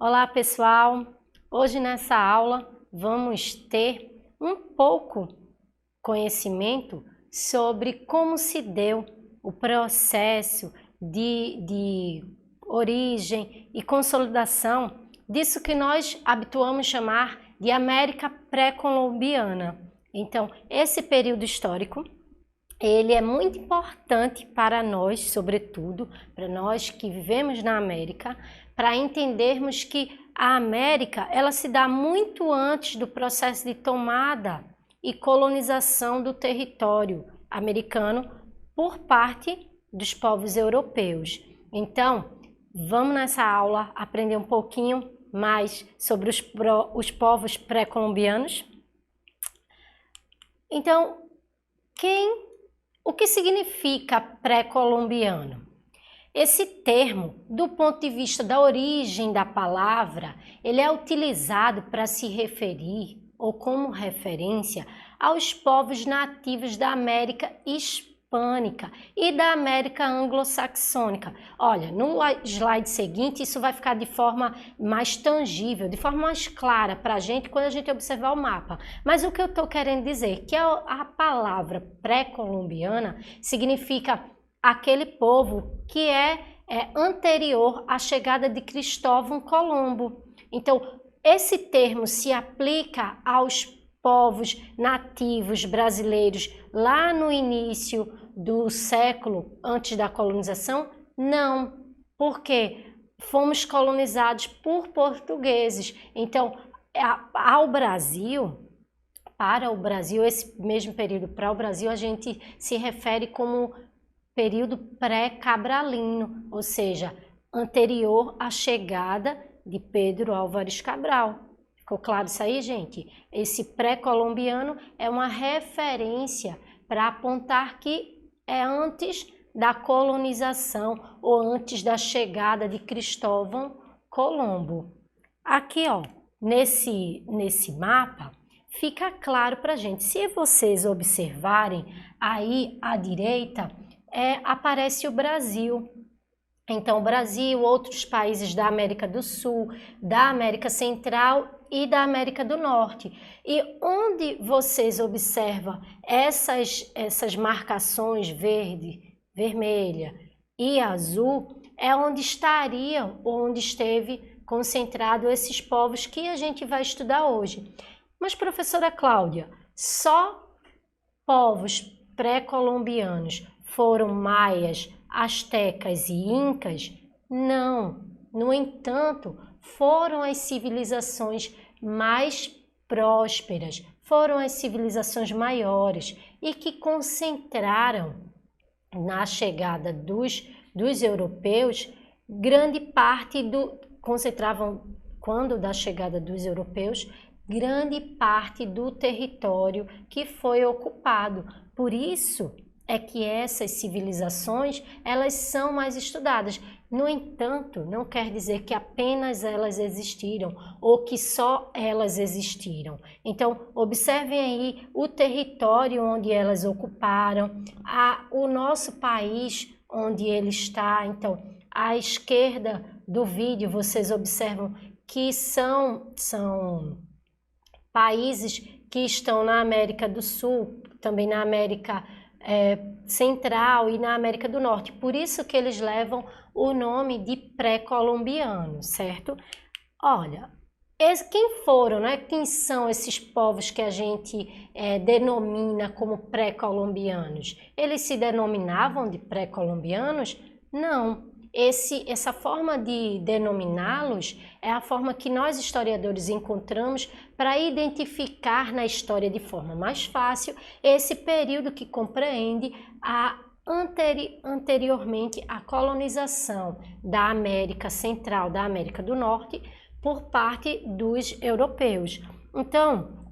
Olá pessoal, hoje nessa aula vamos ter um pouco conhecimento sobre como se deu o processo de origem e consolidação disso que nós habituamos chamar de América pré-colombiana. Então, esse período histórico ele é muito importante para nós, sobretudo, para nós que vivemos na América, para entendermos que a América ela se dá muito antes do processo de tomada e colonização do território americano por parte dos povos europeus. Então, vamos nessa aula aprender um pouquinho mais sobre os povos pré-colombianos. Então, o que significa pré-colombiano? Esse termo, do ponto de vista da origem da palavra, ele é utilizado para se referir, ou como referência, aos povos nativos da América Hispânica e da América Anglo-Saxônica. Olha, no slide seguinte, isso vai ficar de forma mais tangível, de forma mais clara para a gente quando a gente observar o mapa. Mas o que eu estou querendo dizer é que a palavra pré-colombiana significa aquele povo que é anterior à chegada de Cristóvão Colombo. Então, esse termo se aplica aos povos nativos brasileiros lá no início do século antes da colonização? Não, porque fomos colonizados por portugueses. Então, ao Brasil, para o Brasil, esse mesmo período para o Brasil, a gente se refere como período pré-cabralino, ou seja, anterior à chegada de Pedro Álvares Cabral. Ficou claro isso aí, gente? Esse pré-colombiano é uma referência para apontar que é antes da colonização ou antes da chegada de Cristóvão Colombo. Aqui, ó, nesse mapa, fica claro para a gente. Se vocês observarem aí à direita, aparece o Brasil. Então, o Brasil, outros países da América do Sul, da América Central e da América do Norte. E onde vocês observam essas marcações verde, vermelha e azul, é onde estariam, onde esteve concentrado esses povos que a gente vai estudar hoje. Mas, professora Cláudia, só povos pré-colombianos foram maias, astecas e incas? Não. No entanto, foram as civilizações mais prósperas, foram as civilizações maiores e que concentraram na chegada dos europeus grande parte concentravam, quando da chegada dos europeus, grande parte do território que foi ocupado. Por isso é que essas civilizações, elas são mais estudadas. No entanto, não quer dizer que apenas elas existiram ou que só elas existiram. Então, observem aí o território onde elas ocuparam, o nosso país onde ele está. Então, à esquerda do vídeo, vocês observam que são países que estão na América do Sul, também na América Central e na América do Norte. Por isso que eles levam o nome de pré-colombiano, certo? Olha, quem foram, né? Quem são esses povos que a gente denomina como pré-colombianos? Eles se denominavam de pré-colombianos? Não. Essa forma de denominá-los é a forma que nós historiadores encontramos para identificar na história de forma mais fácil esse período que compreende anteriormente a colonização da América Central, da América do Norte, por parte dos europeus. Então,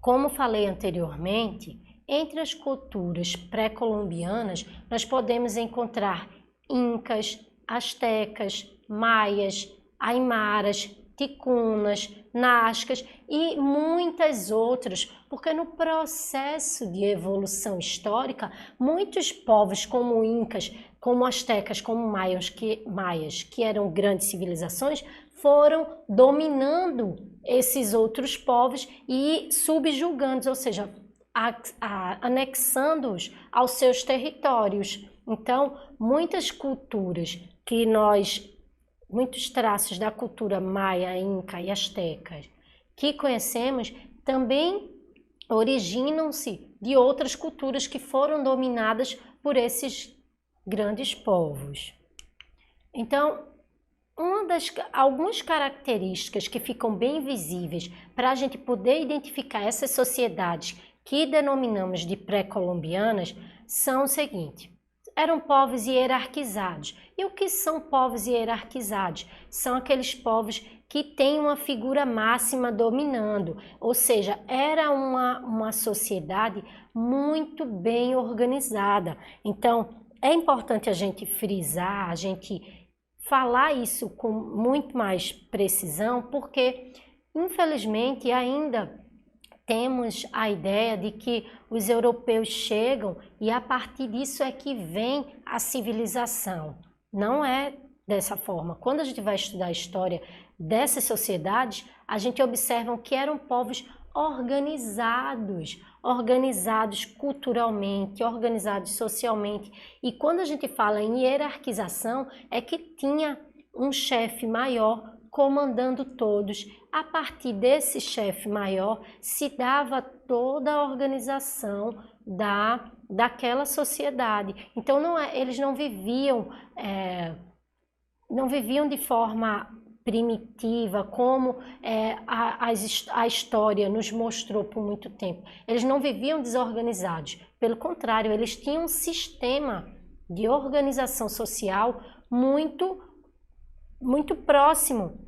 como falei anteriormente, entre as culturas pré-colombianas nós podemos encontrar incas, astecas, maias, aimaras, ticunas, nazcas e muitas outras, porque no processo de evolução histórica, muitos povos como incas, como astecas, como maias, que eram grandes civilizações, foram dominando esses outros povos e subjugando, ou seja, anexando-os aos seus territórios. Então, muitas culturas muitos traços da cultura maia, inca e asteca que conhecemos também originam-se de outras culturas que foram dominadas por esses grandes povos. Então, algumas características que ficam bem visíveis para a gente poder identificar essas sociedades que denominamos de pré-colombianas são o seguinte: eram povos hierarquizados. E o que são povos hierarquizados? São aqueles povos que têm uma figura máxima dominando, ou seja, era uma sociedade muito bem organizada. Então, é importante a gente frisar, a gente falar isso com muito mais precisão, porque, infelizmente, ainda temos a ideia de que os europeus chegam e a partir disso é que vem a civilização. Não é dessa forma. Quando a gente vai estudar a história dessas sociedades, a gente observa que eram povos organizados culturalmente, organizados socialmente. E quando a gente fala em hierarquização, é que tinha um chefe maior comandando todos. A partir desse chefe maior se dava toda a organização daquela sociedade. Então eles não viviam de forma primitiva, como a história nos mostrou por muito tempo. Eles não viviam desorganizados. Pelo contrário, eles tinham um sistema de organização social muito próximo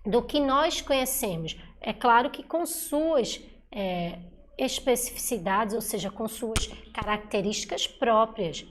do que nós conhecemos. É claro que com suas especificidades, ou seja, com suas características próprias.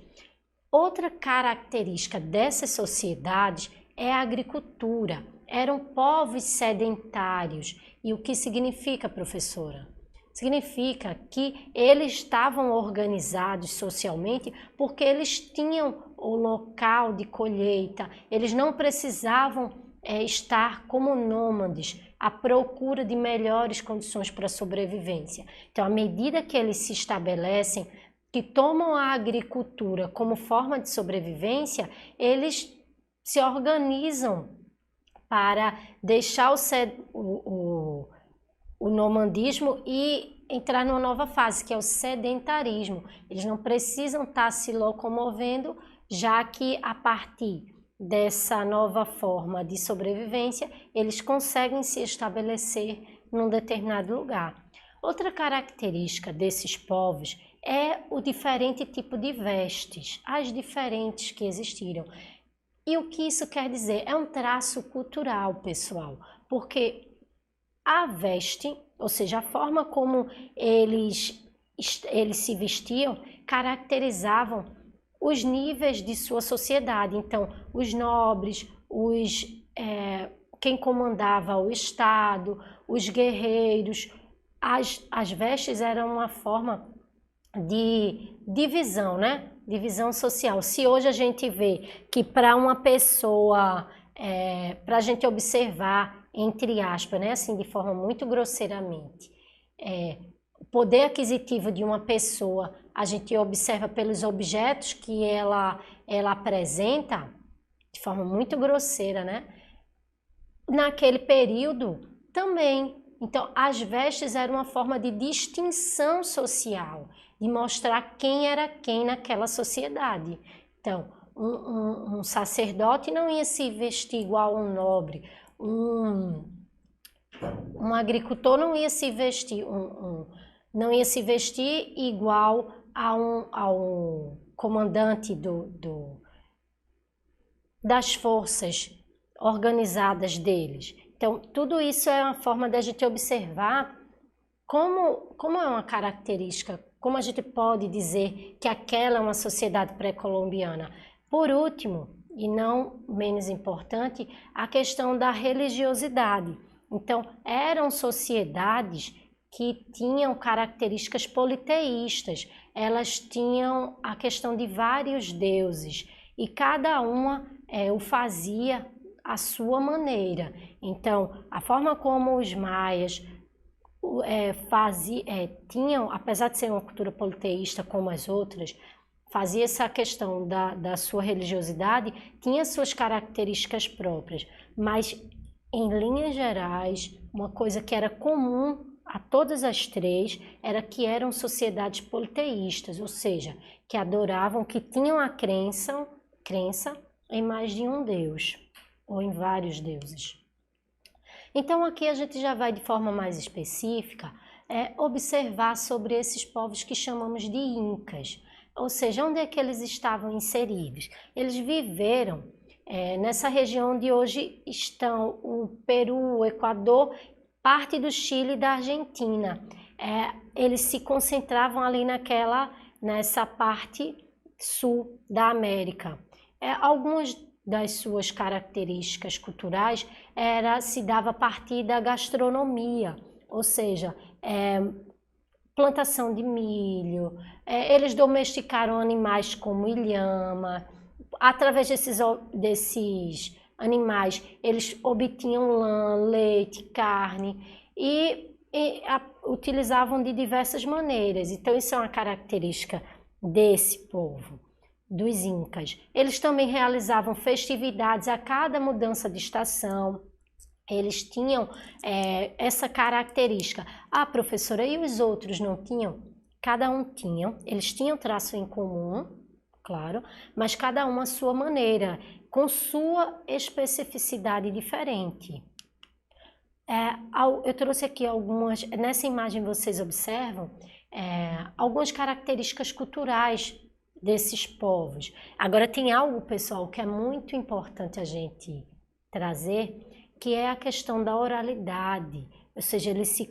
Outra característica dessas sociedades é a agricultura. Eram povos sedentários. E o que significa, professora? Significa que eles estavam organizados socialmente porque eles tinham o local de colheita, eles não precisavam estar como nômades à procura de melhores condições para a sobrevivência. Então, à medida que eles se estabelecem, que tomam a agricultura como forma de sobrevivência, eles se organizam para deixar o nomadismo e entrar numa nova fase, que é o sedentarismo. Eles não precisam estar se locomovendo, já que a partir dessa nova forma de sobrevivência, eles conseguem se estabelecer num determinado lugar. Outra característica desses povos é o diferente tipo de vestes, as diferentes que existiram. E o que isso quer dizer? É um traço cultural, pessoal, porque a veste, ou seja, a forma como eles se vestiam, caracterizavam os níveis de sua sociedade. Então, os nobres, quem comandava o Estado, os guerreiros, as vestes eram uma forma de divisão, né? Divisão social. Se hoje a gente vê que para uma pessoa, para a gente observar, entre aspas, né? Assim, de forma muito grosseiramente, o poder aquisitivo de uma pessoa, a gente observa pelos objetos que ela apresenta, de forma muito grosseira, né? Naquele período também. Então, as vestes eram uma forma de distinção social, de mostrar quem era quem naquela sociedade. Então, um sacerdote não ia se vestir igual a um nobre, um agricultor não ia se vestir, não ia se vestir igual ao comandante das forças organizadas deles. Então, tudo isso é uma forma da gente observar como é uma característica, como a gente pode dizer que aquela é uma sociedade pré-colombiana. Por último, e não menos importante, a questão da religiosidade. Então, eram sociedades que tinham características politeístas, elas tinham a questão de vários deuses, e cada uma o fazia à sua maneira. Então, a forma como os maias tinham, apesar de ser uma cultura politeísta como as outras, fazia essa questão da sua religiosidade, tinha suas características próprias, mas em linhas gerais, uma coisa que era comum a todas as três era que eram sociedades politeístas, ou seja, que adoravam, que tinham a crença em mais de um deus, ou em vários deuses. Então aqui a gente já vai de forma mais específica observar sobre esses povos que chamamos de incas, ou seja, onde é que eles estavam inseridos? Eles viveram nessa região onde hoje estão o Peru, o Equador, parte do Chile e da Argentina. Eles se concentravam ali nessa parte sul da América. Algumas das suas características culturais se dava a partir da gastronomia, ou seja, plantação de milho, eles domesticaram animais como ilhama. Através desses animais, eles obtinham lã, leite, carne e utilizavam de diversas maneiras. Então, isso é uma característica desse povo, dos incas. Eles também realizavam festividades a cada mudança de estação. Eles tinham essa característica. Ah, professora, e os outros não tinham? Cada um tinha. Eles tinham traço em comum, claro, mas cada um à sua maneira, com sua especificidade diferente. Eu trouxe aqui algumas, nessa imagem vocês observam, algumas características culturais desses povos. Agora tem algo, pessoal, que é muito importante a gente trazer, que é a questão da oralidade, ou seja, eles se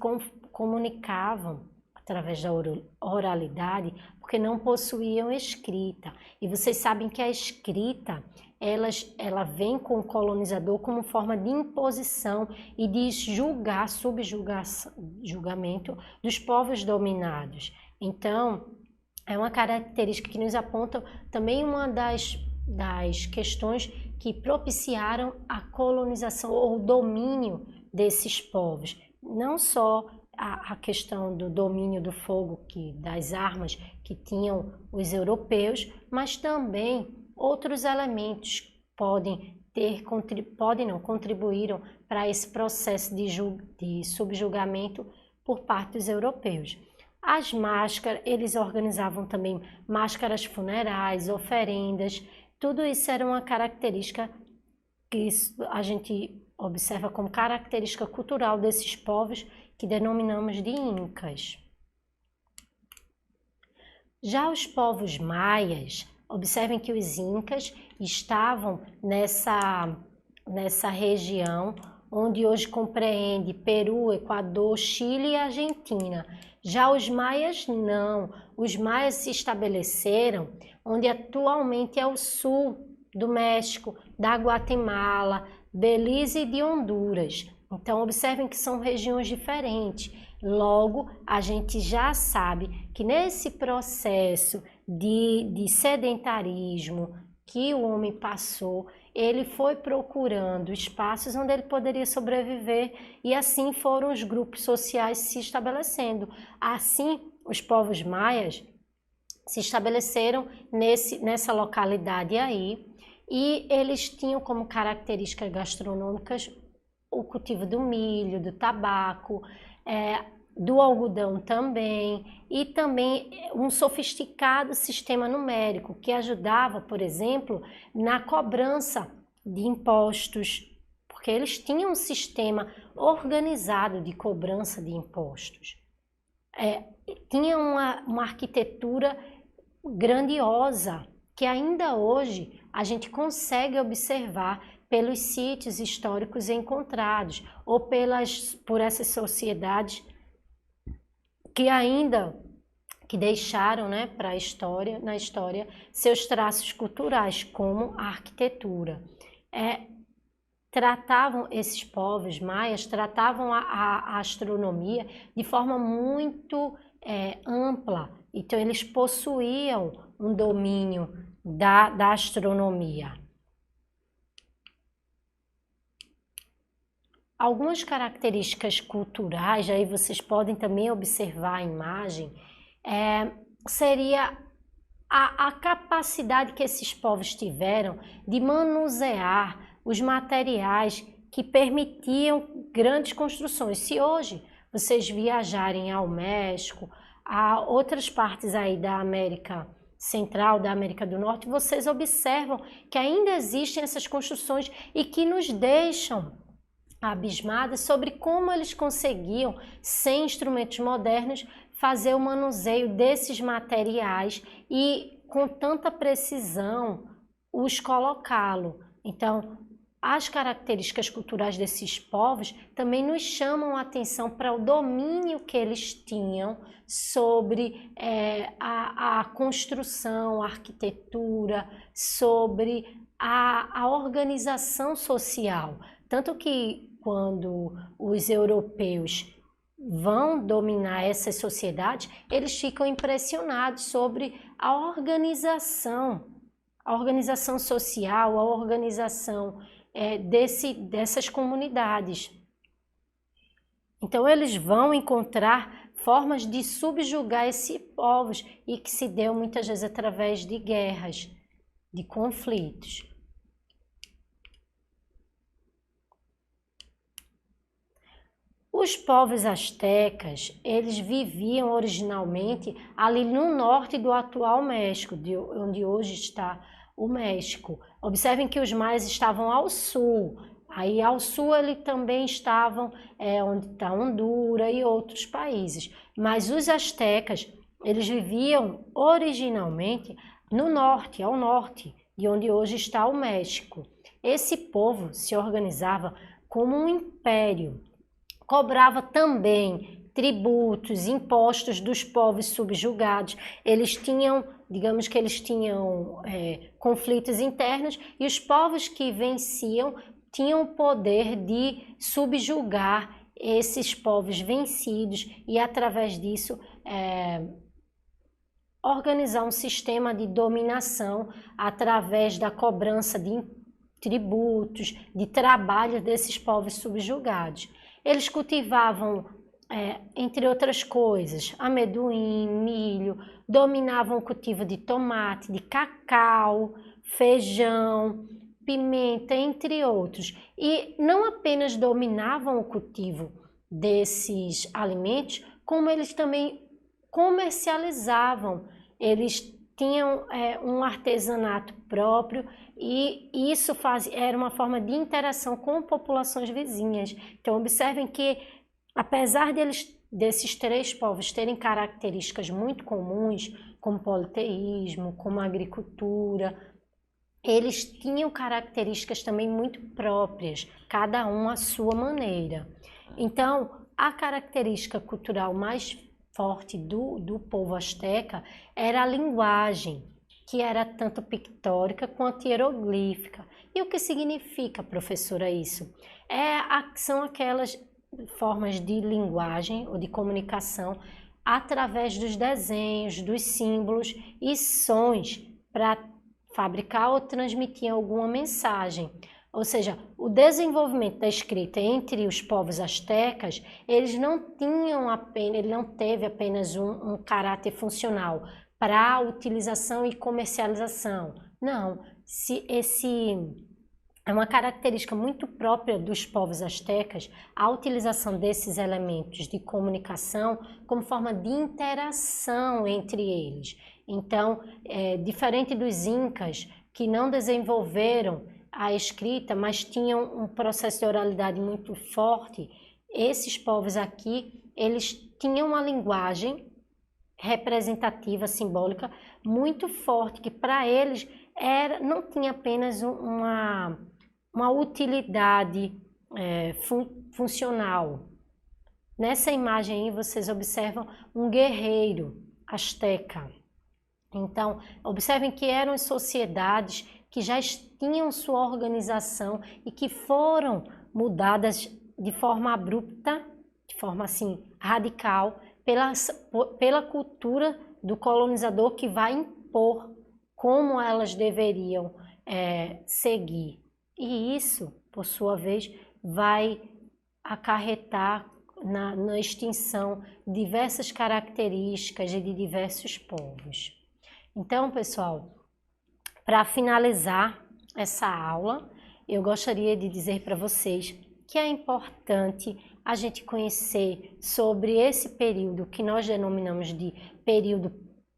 comunicavam através da oralidade, porque não possuíam escrita. E vocês sabem que a escrita, ela vem com o colonizador como forma de imposição e de julgamento dos povos dominados. Então, é uma característica que nos aponta também uma das questões que propiciaram a colonização ou o domínio desses povos. Não só a questão do domínio do fogo, das armas que tinham os europeus, mas também outros elementos contribuíram para esse processo de subjugamento por parte dos europeus. As máscaras, eles organizavam também máscaras funerais, oferendas, tudo isso era uma característica que a gente observa como característica cultural desses povos que denominamos de incas. Já os povos maias, observem que os incas estavam nessa região onde hoje compreende Peru, Equador, Chile e Argentina. Já os maias não. Os maias se estabeleceram onde atualmente é o sul do México, da Guatemala, Belize e de Honduras. Então, observem que são regiões diferentes. Logo, a gente já sabe que nesse processo de sedentarismo que o homem passou, ele foi procurando espaços onde ele poderia sobreviver e assim foram os grupos sociais se estabelecendo. Assim, os povos maias se estabeleceram nessa localidade aí e eles tinham como características gastronômicas o cultivo do milho, do tabaco, do algodão também, e também um sofisticado sistema numérico que ajudava, por exemplo, na cobrança de impostos, porque eles tinham um sistema organizado de cobrança de impostos. Tinha uma arquitetura grandiosa que ainda hoje a gente consegue observar pelos sítios históricos encontrados ou por essas sociedades que deixaram, né, na história seus traços culturais, como a arquitetura. Esses povos maias tratavam a astronomia de forma muito ampla, então eles possuíam um domínio da astronomia. algumas características culturais, aí vocês podem também observar a imagem, seria a capacidade que esses povos tiveram de manusear os materiais que permitiam grandes construções. Se hoje vocês viajarem ao México, a outras partes aí da América Central, da América do Norte, vocês observam que ainda existem essas construções e que nos deixam abismadas sobre como eles conseguiam, sem instrumentos modernos, fazer o manuseio desses materiais e com tanta precisão os colocá-lo. Então, as características culturais desses povos também nos chamam a atenção para o domínio que eles tinham sobre a construção, a arquitetura, sobre a organização social. Tanto que quando os europeus vão dominar essas sociedades, eles ficam impressionados sobre a organização social, a organização dessas comunidades. Então eles vão encontrar formas de subjugar esses povos e que se deu muitas vezes através de guerras, de conflitos. Os povos astecas, eles viviam originalmente ali no norte do atual México, onde hoje está o México. Observem que os maias estavam ao sul. Aí ao sul eles também estavam onde está Honduras e outros países. Mas os astecas, eles viviam originalmente no norte, ao norte, de onde hoje está o México. Esse povo se organizava como um império. Cobrava também tributos, impostos dos povos subjugados. Eles tinham, digamos que eles tinham conflitos internos e os povos que venciam tinham o poder de subjugar esses povos vencidos e, através disso, organizar um sistema de dominação através da cobrança de tributos, de trabalho desses povos subjugados. Eles cultivavam, entre outras coisas, amendoim, milho, dominavam o cultivo de tomate, de cacau, feijão, pimenta, entre outros. E não apenas dominavam o cultivo desses alimentos, como eles também comercializavam. Eles tinham um artesanato próprio e isso era uma forma de interação com populações vizinhas. Então observem que, apesar desses três povos terem características muito comuns, como politeísmo, como agricultura, eles tinham características também muito próprias, cada um à sua maneira. Então, a característica cultural mais forte do povo asteca era a linguagem, que era tanto pictórica quanto hieroglífica. E o que significa, professora, isso? São aquelas formas de linguagem ou de comunicação através dos desenhos, dos símbolos e sons para fabricar ou transmitir alguma mensagem. Ou seja, o desenvolvimento da escrita entre os povos astecas, ele não teve apenas um caráter funcional para a utilização e comercialização. Não, é uma característica muito própria dos povos astecas a utilização desses elementos de comunicação como forma de interação entre eles. Então, diferente dos incas, que não desenvolveram a escrita, mas tinham um processo de oralidade muito forte, esses povos aqui, eles tinham uma linguagem representativa, simbólica, muito forte, que para eles não tinha apenas uma utilidade funcional. Nessa imagem aí vocês observam um guerreiro asteca. Então, observem que eram sociedades que já tinham sua organização e que foram mudadas de forma abrupta, de forma assim radical, pela cultura do colonizador, que vai impor como elas deveriam seguir. E isso, por sua vez, vai acarretar na extinção de diversas características de diversos povos. Então, pessoal, para finalizar essa aula, eu gostaria de dizer para vocês que é importante a gente conhecer sobre esse período que nós denominamos de período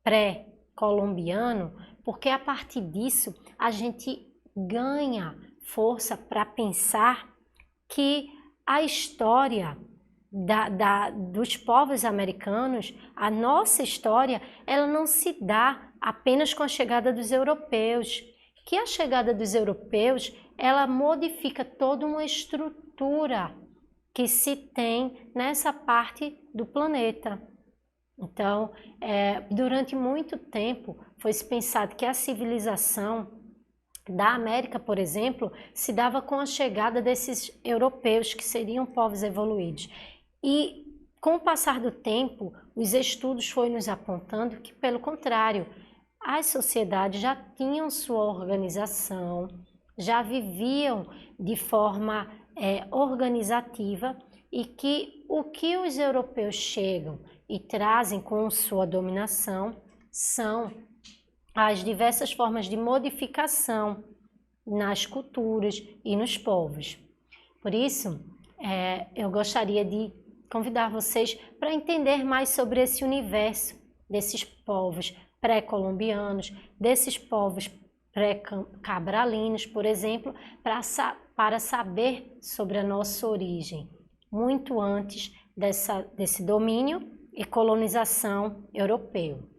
pré-colombiano, porque a partir disso a gente ganha força para pensar que a história dos povos americanos, a nossa história, ela não se dá apenas com a chegada dos europeus, que a chegada dos europeus, ela modifica toda uma estrutura que se tem nessa parte do planeta. Então, durante muito tempo, foi-se pensado que a civilização da América, por exemplo, se dava com a chegada desses europeus, que seriam povos evoluídos. E, com o passar do tempo, os estudos foram nos apontando que, pelo contrário, as sociedades já tinham sua organização, já viviam de forma organizativa, e que o que os europeus chegam e trazem com sua dominação são as diversas formas de modificação nas culturas e nos povos. Por isso, eu gostaria de convidar vocês para entender mais sobre esse universo desses povos pré-colombianos, desses povos pré-cabralinos, por exemplo, para saber sobre a nossa origem, muito antes desse domínio e colonização europeu.